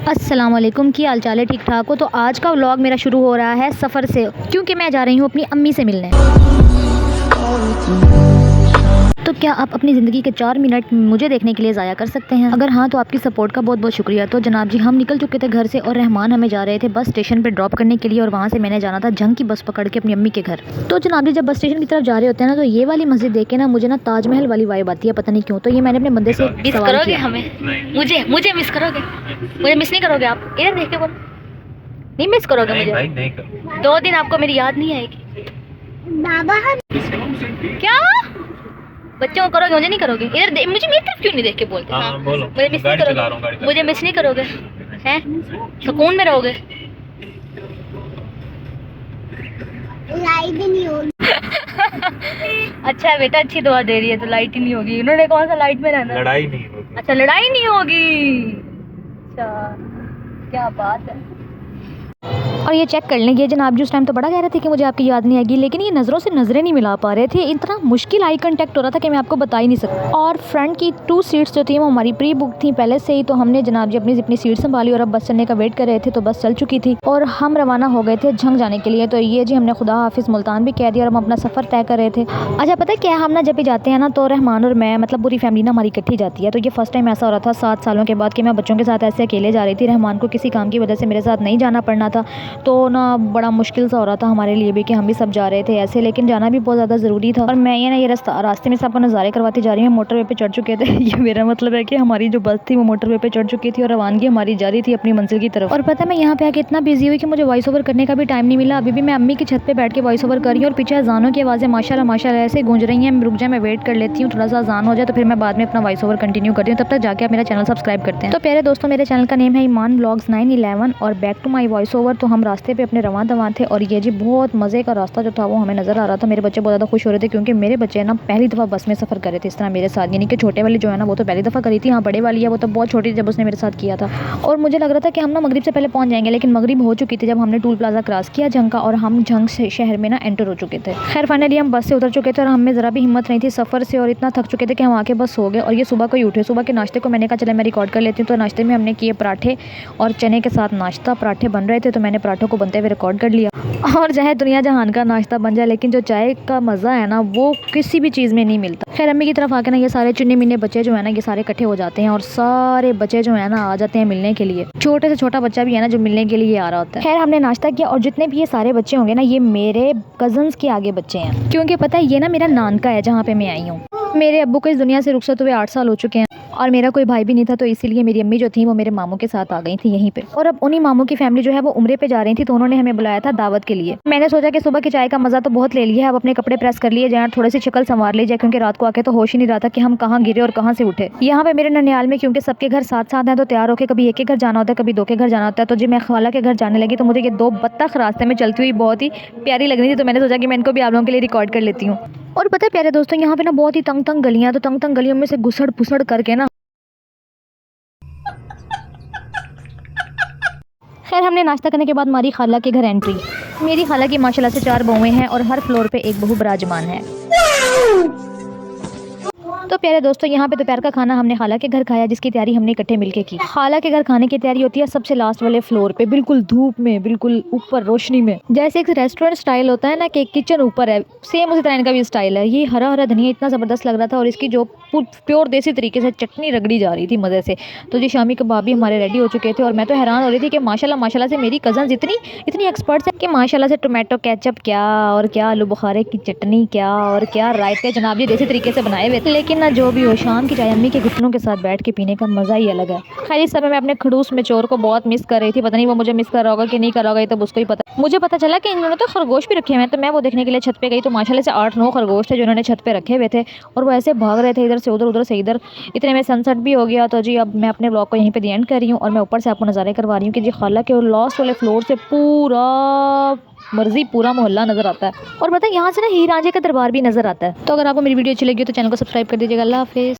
अस्सलाम वालेकुम, की हाल चाल है? ठीक ठाक हो? तो आज का व्लॉग मेरा शुरू हो रहा है सफ़र से, क्योंकि मैं जा रही हूँ अपनी अम्मी से मिलने। तो क्या आप अपनी ज़िंदगी के 4 मिनट मुझे देखने के लिए ज़ाया कर सकते हैं? अगर हाँ तो आपकी सपोर्ट का बहुत बहुत शुक्रिया। तो जनाब जी, हम निकल चुके थे घर से और रहमान हमें जा रहे थे बस स्टेशन पे ड्रॉप करने के लिए, और वहाँ से मैंने जाना था जंग की बस पकड़ के अपनी अम्मी के घर। तो जनाब जी, जब बस स्टेशन की तरफ जा रहे होते हैं ना, तो ये वाली मस्जिद देख के ना मुझे ना ताजमहल वाली वाइब आती है, पता नहीं क्यों। तो ये मैंने अपने बंदे से मिस करोगे हमें? मुझे मिस करोगे? मुझे मिस नहीं करोगे आप? इधर देख के बोलो, नहीं मिस करोगे मुझे? नहीं करोगे। 2 दिन आपको मेरी याद नहीं आएगी बाबा? क्या बच्चों को करोगे, मुझे नहीं करोगे? इधर मुझे मेरी तरफ क्यों नहीं देख के बोलते? हाँ, बोलो। मुझे मिस नहीं करोगे? मुझे मिस नहीं करोगे? हैं, सुकून में रहोगे? लाइट ही नहीं होगी। अच्छा बेटा, अच्छी दुआ दे रही है तो लाइट ही नहीं होगी। उन्होंने कौन सा लाइट में रहना? लड़ाई नहीं होगी। अच्छा, लड़ाई नहीं होगी। अच्छा, क्या बात है। और ये चेक कर लें, ये जनाब जी उस टाइम तो बड़ा कह रहे थे कि मुझे आपकी याद नहीं आएगी, लेकिन ये नज़रों से नज़रें नहीं मिला पा रहे थे। इतना मुश्किल आई कांटेक्ट हो रहा था कि मैं आपको बता ही नहीं सकती। और फ्रंट की 2 सीट्स जो थी वो हमारी प्री बुक थी पहले से ही, तो हमने जनाब जी अपनी सीट संभाली और अब बस चलने का वेट कर रहे थे। तो बस चल चुकी थी और हम रवाना हो गए थे झंग जाने के लिए। तो ये जी, हमने खुदा हाफिज़ मुल्तान भी कह दिया और हम अपना सफ़र तय कर रहे थे। अच्छा, पता है क्या, हम ना जब भी जाते हैं ना तो रहमान और मैं, मतलब पूरी फैमिली ना हमारी इकट्ठी जाती है। तो ये फर्स्ट टाइम ऐसा हो रहा था 7 सालों के बाद कि मैं बच्चों के साथ ऐसे अकेले जा रही थी। रहमान को किसी काम की वजह से मेरे साथ नहीं जाना पड़ना था, तो ना बड़ा मुश्किल सा हो रहा था हमारे लिए भी कि हम भी सब जा रहे थे ऐसे, लेकिन जाना भी बहुत ज़्यादा ज़रूरी था। और मैं ये रास्ते में सबको नज़ारे करवाती जा रही हूँ। मोटरवे पे चढ़ चुके थे। ये मेरा मतलब है कि हमारी जो बस थी वो मोटरवे पे चढ़ चुकी थी और रवानगी हमारी जारी थी अपनी मंजिल की तरफ। और पता है, मैं यहाँ पे आके इतना बिजी हुई कि मुझे वॉइस ओवर करने का भी टाइम नहीं मिला। अभी भी मैं अम्मी की छत पे बैठ के वॉइस ओवर कर रही हूँ और पीछे अजानों की आवाज़ें माशाल्लाह माशाल्लाह ऐसे गूंज रही हैं। रुक जाए, मैं वेट कर लेती हूँ, थोड़ा सा अजान हो जाए तो फिर मैं बाद में अपना वॉइस ओवर कंटिन्यू करती हूँ। तब तक जाके आप मेरा चैनल सब्सक्राइब करते हैं। तो प्यारे दोस्तों, मेरे चैनल का नेम है ईमान व्लॉग्स 911 और back to my voice over. तो हम रास्ते पे अपने रवां दवां थे और ये जी बहुत मज़े का रास्ता जो था वो हमें नज़र आ रहा था। मेरे बच्चे बहुत ज़्यादा खुश हो रहे थे क्योंकि मेरे बच्चे ना पहली दफ़ा बस में सफ़र कर रहे थे इस तरह मेरे साथ। यानी कि छोटे वाली जो है ना वो तो पहली दफ़ा करी थी, हाँ बड़े वाली है वो तो बहुत छोटी थी जब उसने मेरे साथ किया था। और मुझे लग रहा था कि हम ना मगरिब से पहले पहुँच जाएंगे, लेकिन मगरिब हो चुकी थी जब हमने टूल प्लाजा क्रॉस किया जंग का, और हम जंग से शहर में ना एंटर हो चुके थे। खैर फाइनली हम बस से उतर चुके थे और हमें ज़रा भी हिम्मत नहीं थी सफ़र से और इतना थक चुके थे कि हम आके बस सो गए। और ये सुबह को ही उठे। सुबह के नाश्ते को मैंने कहा चले मैं रिकॉर्ड कर लेती हूँ। तो नाश्ते में हमने किए पराठे और चने के साथ नाश्ता। पराठे बन रहे थे तो मैंने पराठों को बनते हुए रिकॉर्ड कर लिया। और चाहे दुनिया जहान का नाश्ता बन जाए, लेकिन जो चाय का मज़ा है ना वो किसी भी चीज़ में नहीं मिलता। खैर अम्मी की तरफ आके ना ये सारे चुन्नी मिन्ने बच्चे जो है ना ये सारे इकट्ठे हो जाते हैं और सारे बच्चे जो है ना आ जाते हैं मिलने के लिए। छोटे से छोटा बच्चा भी है ना जो मिलने के लिए आ रहा होता है। खैर हमने नाश्ता किया और जितने भी ये सारे बच्चे होंगे ना ये मेरे कजन्स के आगे बच्चे हैं, क्योंकि पता है ये ना मेरा नानका है जहाँ पे मैं आई हूँ। मेरे अब्बू को इस दुनिया से रुखसत हुए 8 साल हो चुके हैं और मेरा कोई भाई भी नहीं था, तो इसीलिए मेरी अम्मी जो थी वो मेरे मामू के साथ आ गई थी यहीं पे। और अब उन्हीं मामू की फैमिली जो है वो उम्रे पे जा रही थी, तो उन्होंने हमें बुलाया था दावत के लिए। मैंने सोचा कि सुबह की चाय का मजा तो बहुत ले लिया है, अब अपने कपड़े प्रेस कर लिए जाए, थोड़ी सी शक्ल संवार ली जाए, क्योंकि रात को आके तो होश ही नहीं रहा था कि हम कहाँ गिरे और कहाँ से उठे। यहाँ पे मेरे ननियाल में क्योंकि सबके घर साथ साथ हैं तो तैयार होकर कभी एक के घर जाना होता है कभी 2 के घर जाना होता है। तो जी मैं खाला के घर जाने लगी तो मुझे ये 2 बत्तख रास्ते में चलती हुई बहुत ही प्यारी लग रही थी, तो मैंने सोचा कि मैं इनको भी आप लोगों के लिए रिकॉर्ड कर लेती हूँ। और पता है प्यारे दोस्तों, यहाँ पे ना बहुत ही तंग तंग गलियाँ, तो तंग तंग गलियों में से घुसड़ फुसड़ करके ना, खैर हमने नाश्ता करने के बाद हमारी खाला के घर एंट्री। मेरी खाला की माशाल्लाह से 4 बहुएं हैं और हर फ्लोर पे एक बहू विराजमान है। तो प्यारे दोस्तों, यहाँ पे दोपहर का खाना हमने खाला के घर खाया, जिसकी तैयारी हमने इकट्ठे मिलके की। खाला के घर खाने की तैयारी होती है सबसे लास्ट वाले फ्लोर पे, बिल्कुल धूप में, बिल्कुल ऊपर रोशनी में। जैसे एक रेस्टोरेंट स्टाइल होता है ना कि किचन ऊपर है, सेम उसी तरह इनका भी स्टाइल है। ये हरा हरा धनिया इतना ज़बरदस्त लग रहा था और इसकी जो प्योर देसी तरीके से चटनी रगड़ी जा रही थी मज़े से। तो जी शामी कबाब भी हमारे रेडी हो चुके थे और मैं तो हैरान हो रही थी कि माशाल्लाह माशाल्लाह से मेरी कज़न्स इतनी एक्सपर्ट्स हैं कि माशाल्लाह से टोमेटो केचप क्या और क्या आलू बुखारे की चटनी क्या और क्या रायते जनाब जी देसी तरीके से बनाए हुए। लेकिन ना जो भी हो, शाम की चाय अम्मी के घुटनों के साथ बैठ के पीने का मज़ा ही अलग है। खैर इस समय मैं अपने खड़ूस में चोर को बहुत मिस कर रही थी, पता नहीं वो मुझे मिस कर रहा होगा कि नहीं कर रहा होगा, ये तो उसको ही पता। मुझे पता चला कि इन्होंने तो खरगोश भी रखे हुए हैं, तो मैं वो देखने के लिए छत पे गई तो माशाल्लाह से 8-9 खरगोश थे जो इन्होंने छत पे रखे हुए थे और वो ऐसे भाग रहे थे इधर से उधर उधर से इधर। इतने में सनसेट भी हो गया। तो जी अब मैं अपने ब्लॉग को यहीं पे दी एंड कर रही हूँ और मैं ऊपर से आपको नज़ारे करवा रही हूँ कि जी खाला के लास्ट वाले फ्लोर से पूरा मोहल्ला नजर आता है। और पता है यहाँ से ना हीर रांझे का दरबार भी नजर आता है। तो अगर आपको मेरी वीडियो अच्छी लगी हो तो चैनल को सब्सक्राइब कर दीजिएगा। अल्लाह हाफिज़।